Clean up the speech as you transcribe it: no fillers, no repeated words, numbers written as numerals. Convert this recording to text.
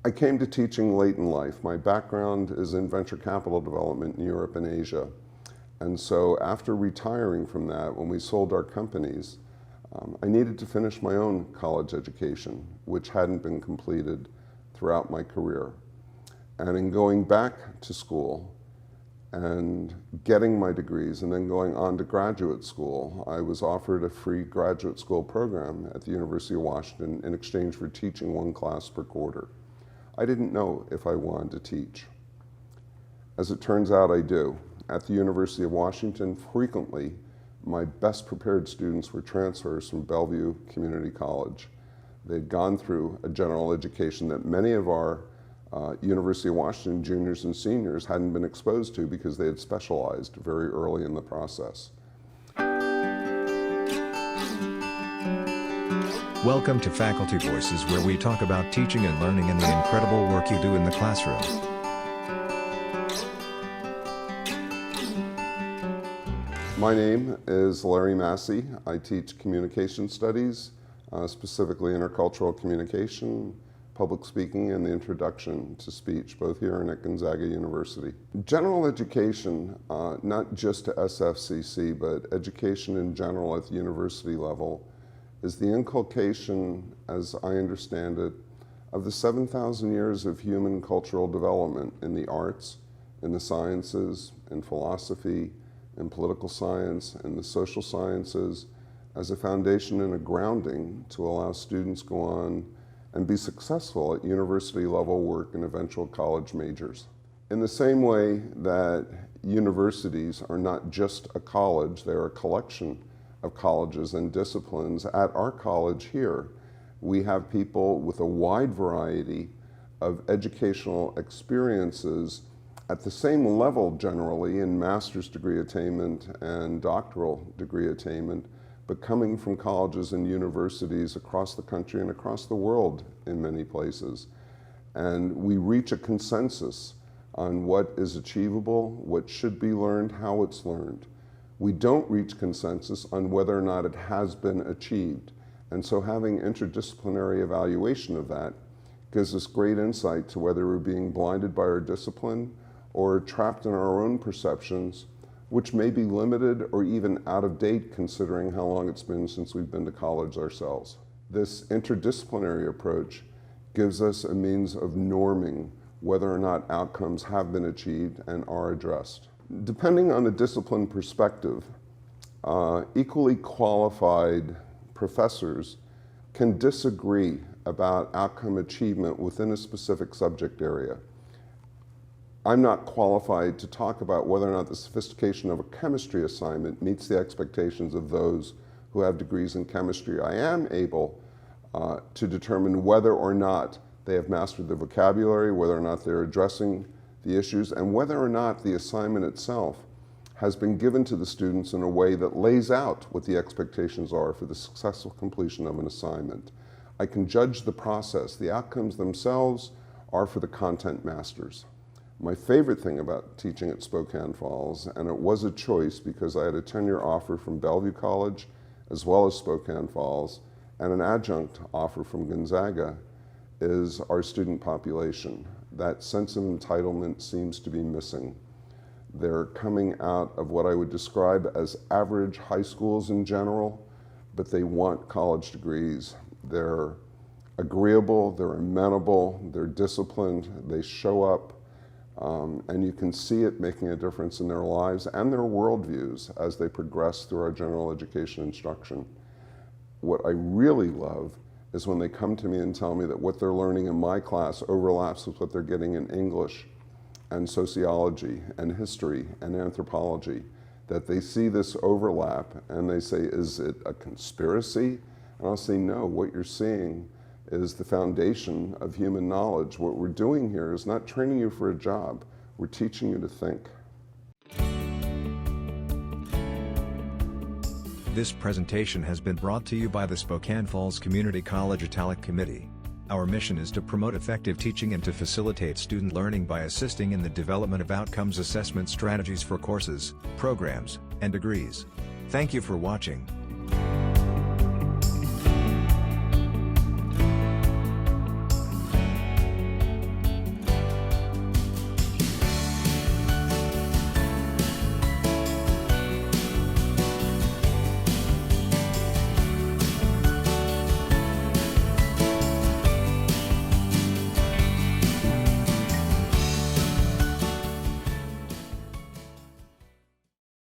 I came to teaching late in life. My background is in venture capital development in Europe and Asia. And so after retiring from that, when we sold our companies, I needed to finish my own college education, which hadn't been completed throughout my career. And in going back to school and getting my degrees and then going on to graduate school, I was offered a free graduate school program at the University of Washington in exchange for teaching one class per quarter. I didn't know if I wanted to teach. As it turns out, I do. At the University of Washington, frequently, my best prepared students were transfers from Bellevue Community College. They'd gone through a general education that many of our University of Washington juniors and seniors hadn't been exposed to because they had specialized very early in the process. Welcome to Faculty Voices, where we talk about teaching and learning and the incredible work you do in the classroom. My name is Larry Massey. I teach communication studies, specifically intercultural communication, public speaking, and the introduction to speech, both here and at Gonzaga University. General education, not just to SFCC, but education in general at the university level, is the inculcation, as I understand it, of the 7,000 years of human cultural development in the arts, in the sciences, in philosophy, in political science, in the social sciences, as a foundation and a grounding to allow students go on and be successful at university level work and eventual college majors. In the same way that universities are not just a college, they're a collection of colleges and disciplines. At our college here, we have people with a wide variety of educational experiences at the same level generally in master's degree attainment and doctoral degree attainment, but coming from colleges and universities across the country and across the world in many places. And we reach a consensus on what is achievable, what should be learned, how it's learned. We don't reach consensus on whether or not it has been achieved. And so having interdisciplinary evaluation of that gives us great insight to whether we're being blinded by our discipline or trapped in our own perceptions, which may be limited or even out of date considering how long it's been since we've been to college ourselves. This interdisciplinary approach gives us a means of norming whether or not outcomes have been achieved and are addressed. Depending on the discipline perspective, equally qualified professors can disagree about outcome achievement within a specific subject area. I'm not qualified to talk about whether or not the sophistication of a chemistry assignment meets the expectations of those who have degrees in chemistry. I am able to determine whether or not they have mastered the vocabulary, whether or not they're addressing the issues, and whether or not the assignment itself has been given to the students in a way that lays out what the expectations are for the successful completion of an assignment. I can judge the process. The outcomes themselves are for the content masters. My favorite thing about teaching at Spokane Falls, and it was a choice because I had a 10-year offer from Bellevue College as well as Spokane Falls and an adjunct offer from Gonzaga, is our student population. That sense of entitlement seems to be missing. They're coming out of what I would describe as average high schools in general, but they want college degrees. They're agreeable, they're amenable, they're disciplined, they show up, and you can see it making a difference in their lives and their worldviews as they progress through our general education instruction. What I really love is when they come to me and tell me that what they're learning in my class overlaps with what they're getting in English and sociology and history and anthropology, that they see this overlap and they say, is it a conspiracy? And I'll say, no, what you're seeing is the foundation of human knowledge. What we're doing here is not training you for a job, we're teaching you to think. This presentation has been brought to you by the Spokane Falls Community College Italic Committee. Our mission is to promote effective teaching and to facilitate student learning by assisting in the development of outcomes assessment strategies for courses, programs, and degrees. Thank you for watching.